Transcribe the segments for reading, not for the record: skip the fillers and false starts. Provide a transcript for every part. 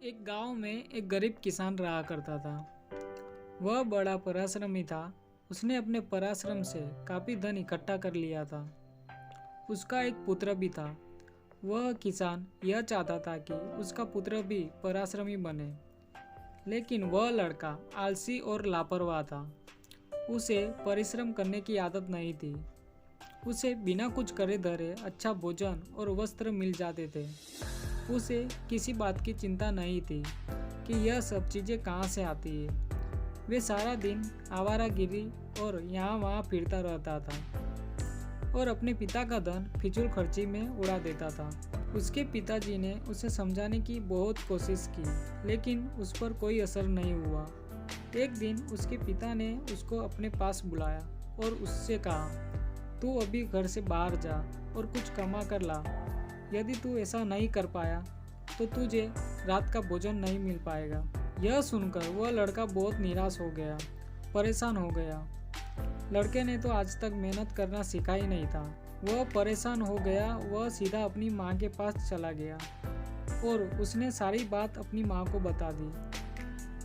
एक गांव में एक गरीब किसान रहा करता था। वह बड़ा परिश्रमी था। उसने अपने परिश्रम से काफी धन इकट्ठा कर लिया था। उसका एक पुत्र भी था। वह किसान यह चाहता था कि उसका पुत्र भी परिश्रमी बने, लेकिन वह लड़का आलसी और लापरवाह था। उसे परिश्रम करने की आदत नहीं थी। उसे बिना कुछ करे धरे अच्छा भोजन और वस्त्र मिल जाते थे। उसे किसी बात की चिंता नहीं थी कि यह सब चीज़ें कहाँ से आती है। वे सारा दिन आवारागिरी और यहाँ वहाँ फिरता रहता था और अपने पिता का धन फिजूल खर्ची में उड़ा देता था। उसके पिताजी ने उसे समझाने की बहुत कोशिश की, लेकिन उस पर कोई असर नहीं हुआ। एक दिन उसके पिता ने उसको अपने पास बुलाया और उससे कहा, तू अभी घर से बाहर जा और कुछ कमा कर ला। यदि तू ऐसा नहीं कर पाया तो तुझे रात का भोजन नहीं मिल पाएगा। यह सुनकर वह लड़का बहुत निराश हो गया, परेशान हो गया। लड़के ने तो आज तक मेहनत करना सीखा ही नहीं था। वह परेशान हो गया। वह सीधा अपनी माँ के पास चला गया और उसने सारी बात अपनी माँ को बता दी।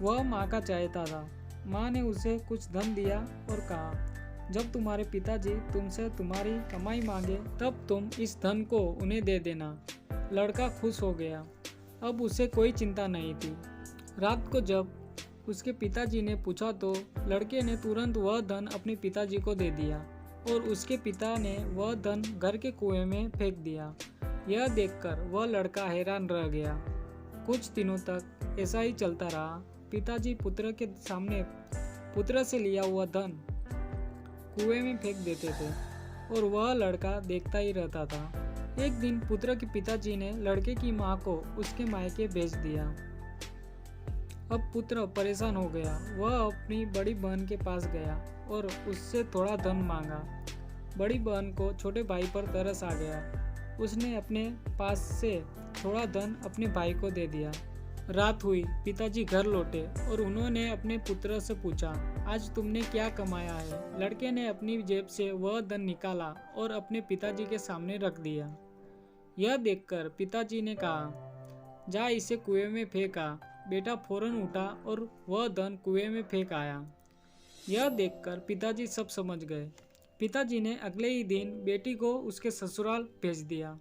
वह माँ का चाहता था। माँ ने उसे कुछ धन दिया और कहा, जब तुम्हारे पिताजी तुमसे तुम्हारी कमाई मांगे तब तुम इस धन को उन्हें दे देना। लड़का खुश हो गया। अब उसे कोई चिंता नहीं थी। रात को जब उसके पिताजी ने पूछा तो लड़के ने तुरंत वह धन अपने पिताजी को दे दिया और उसके पिता ने वह धन घर के कुएं में फेंक दिया। यह देखकर वह लड़का हैरान रह गया। कुछ दिनों तक ऐसा ही चलता रहा। पिताजी पुत्र के सामने पुत्र से लिया हुआ धन कुएं में फेंक देते थे और वह लड़का देखता ही रहता था। एक दिन पुत्र के पिताजी ने लड़के की माँ को उसके मायके भेज दिया। अब पुत्र परेशान हो गया। वह अपनी बड़ी बहन के पास गया और उससे थोड़ा धन मांगा। बड़ी बहन को छोटे भाई पर तरस आ गया। उसने अपने पास से थोड़ा धन अपने भाई को दे दिया। रात हुई, पिताजी घर लौटे और उन्होंने अपने पुत्र से पूछा, आज तुमने क्या कमाया है? लड़के ने अपनी जेब से वह धन निकाला और अपने पिताजी के सामने रख दिया। यह देखकर पिताजी ने कहा, जा इसे कुएं में फेंका। बेटा फौरन उठा और वह धन कुएं में फेंक आया। यह देखकर पिताजी सब समझ गए। पिताजी ने अगले ही दिन बेटी को उसके ससुराल भेज दिया।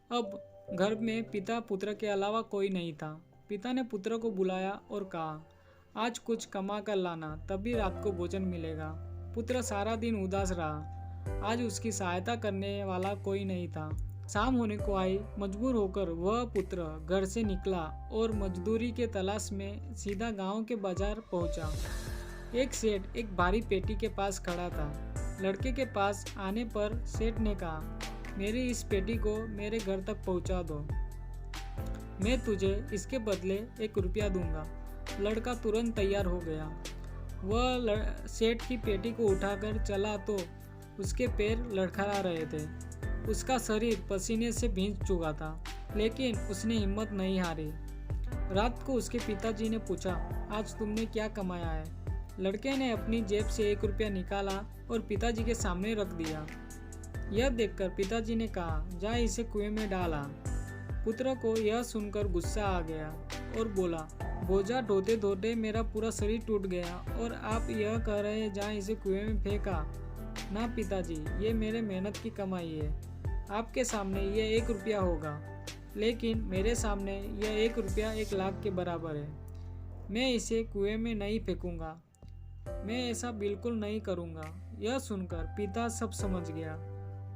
अब घर में पिता पुत्र के अलावा कोई नहीं था। पिता ने पुत्र को बुलाया और कहा, आज कुछ कमा कर लाना, तभी रात को भोजन मिलेगा। पुत्र सारा दिन उदास रहा। आज उसकी सहायता करने वाला कोई नहीं था। शाम होने को आई। मजबूर होकर वह पुत्र घर से निकला और मजदूरी के तलाश में सीधा गांव के बाजार पहुंचा। एक सेठ एक भारी पेटी के पास खड़ा था। लड़के के पास आने पर सेठ ने कहा, मेरी इस पेटी को मेरे घर तक पहुंचा दो। मैं तुझे इसके बदले 1 रुपया दूंगा। लड़का तुरंत तैयार हो गया। वह सेठ की पेटी को उठाकर चला तो उसके पैर लड़खड़ा रहे थे। उसका शरीर पसीने से भींग चुका था, लेकिन उसने हिम्मत नहीं हारी। रात को उसके पिताजी ने पूछा, आज तुमने क्या कमाया है? लड़के ने अपनी जेब से 1 रुपया निकाला और पिताजी के सामने रख दिया। यह देखकर पिताजी ने कहा, जा इसे कुएं में डाला। पुत्र को यह सुनकर गुस्सा आ गया और बोला, बोझा ढोते ढोते मेरा पूरा शरीर टूट गया और आप यह कह रहे हैं जहाँ इसे कुएं में फेंका? ना पिताजी, ये मेरे मेहनत की कमाई है। आपके सामने यह 1 रुपया होगा, लेकिन मेरे सामने यह 1 रुपया 1 लाख के बराबर है। मैं इसे कुएं में नहीं फेंकूंगा। मैं ऐसा बिल्कुल नहीं करूँगा। यह सुनकर पिता सब समझ गया।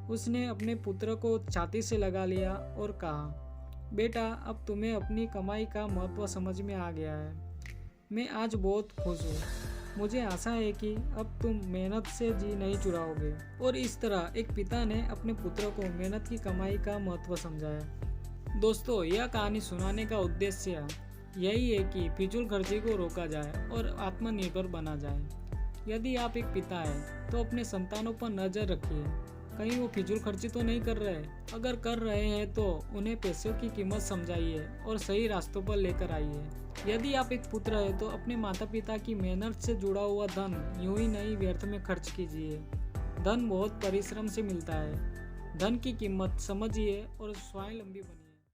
उसने अपने पुत्र को छाती से लगा लिया और कहा, बेटा अब तुम्हें अपनी कमाई का महत्व समझ में आ गया है। मैं आज बहुत खुश हूँ। मुझे आशा है कि अब तुम मेहनत से जी नहीं चुराओगे। और इस तरह एक पिता ने अपने पुत्र को मेहनत की कमाई का महत्व समझाया। दोस्तों, यह कहानी सुनाने का उद्देश्य यही है कि फिजूल खर्ची को रोका जाए और आत्मनिर्भर बना जाए। यदि आप एक पिता हैं तो अपने संतानों पर नजर रखिए, कहीं वो फिजूल खर्ची तो नहीं कर रहे। अगर कर रहे हैं तो उन्हें पैसों की कीमत समझाइए और सही रास्तों पर लेकर आइए। यदि आप एक पुत्र है तो अपने माता पिता की मेहनत से जुड़ा हुआ धन यूं ही नहीं व्यर्थ में खर्च कीजिए। धन बहुत परिश्रम से मिलता है। धन की कीमत समझिए और स्वावलंबी बनिए।